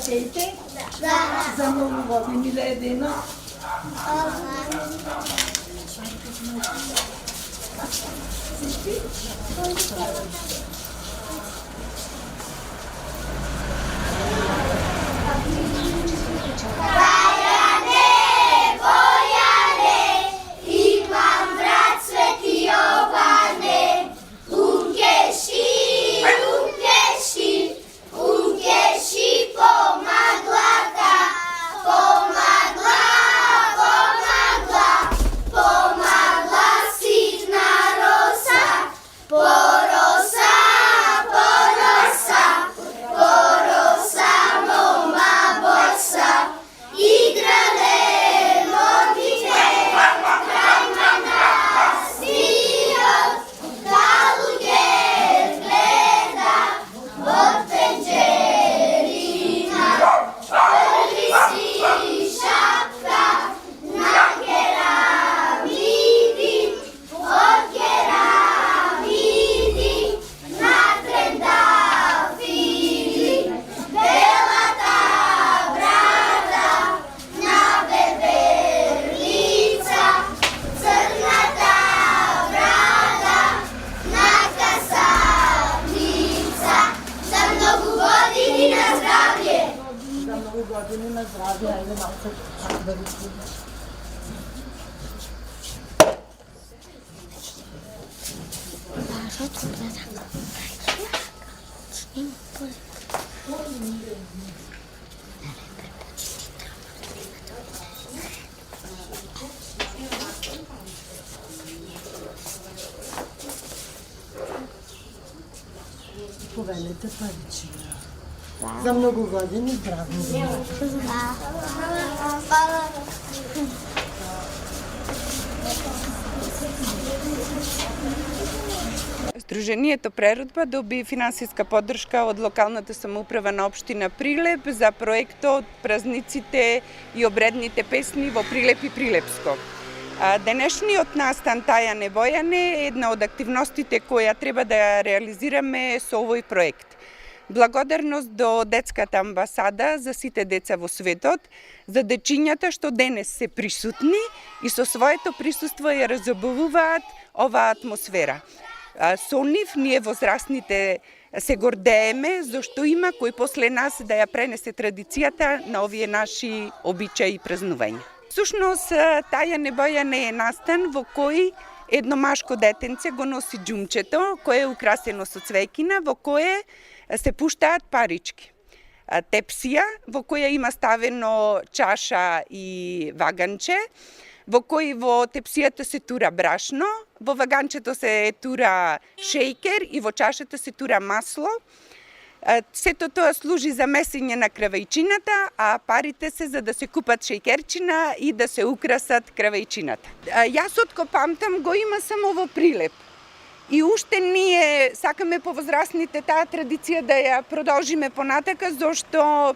пеете? За Нову годину или едно? Години на здраве, айде малко да речем. Повелете паричина. За много години здраве. Сдруженијето Преродба доби финансиска поддршка од локалната самоуправа на општина Прилеп за проектот Празниците и обредните песни во Прилеп и Прилепско. Денешниот настан Тајане Бојане е една од активностите која треба да ја реализираме со овој проект. Благодарност до Детската амбасада за сите деца во светот, за дечињата што денес се присутни и со своето присуство ја разобавуваат оваа атмосфера. Со нив ние возрастните се гордееме, зашто има кој после нас да ја пренесе традицијата на овие наши обичаи и празнувања. Всушност, Тајане Бојане е настан во кој едно машко детенце го носи џумчето, кое е украсено со цвеќина, во кое се пуштаат парички. Тепсија, во која има ставено чаша и ваганче, во кој во тепсијата се тура брашно, во ваганчето се тура шејкер и во чашата се тура масло. Сето тоа служи за месење на кравајчината, а парите се за да се купат шејкерчина и да се украсат кравајчината. Јас отко памтам го има само во Прилеп. И уште ние сакаме по возрастните таа традиција да ја продолжиме понатака, зашто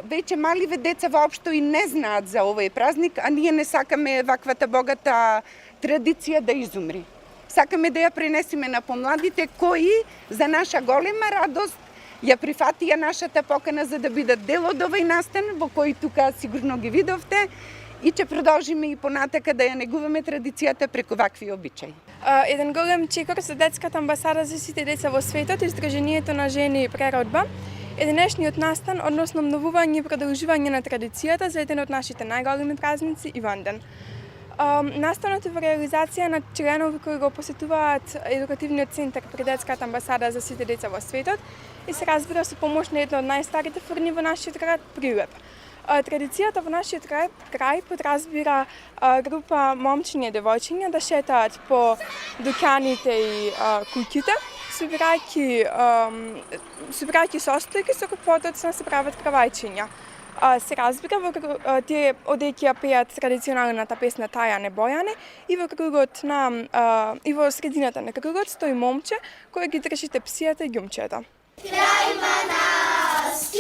веќе маливе деца воопшто и не знаат за овој празник, а ние не сакаме ваквата богата традиција да изумри. Сакаме да ја пренесеме на помладите кои за наша голема радост ја прифатија нашата покана за да бидат дел од овој настан, во кој тука сигурно ги видовте, и ќе продолжиме и понатака да ја негуваме традицијата преку вакви обичаи. Еден голем чекор за Детската амбасада за сите деца во светот и Сдруженијето на жени Преродба е денешниот настан, односно обновување и продолжување на традицијата за еден од нашите најголеми празници Иванден. Настанот е во реализација на членови кои го посетуваат едукативниот центар при Детската амбасада за сите деца во светот и се разбира со помош на една од најстарите фурни во нашиот град Прилеп. Традицијата во нашиот крај подразбира група момчиња и девојчиња да шетаат по дуќаните и куќите, собирајќи состојки со кои потоцна се прават кравајчиња. Се разбира, тие одејќи ја пеат традиционалната песна Тајане Бојане и во кругот и во средината на кругот стои момче кој ги држи тепсијата и ѓумчето. Крај манастирот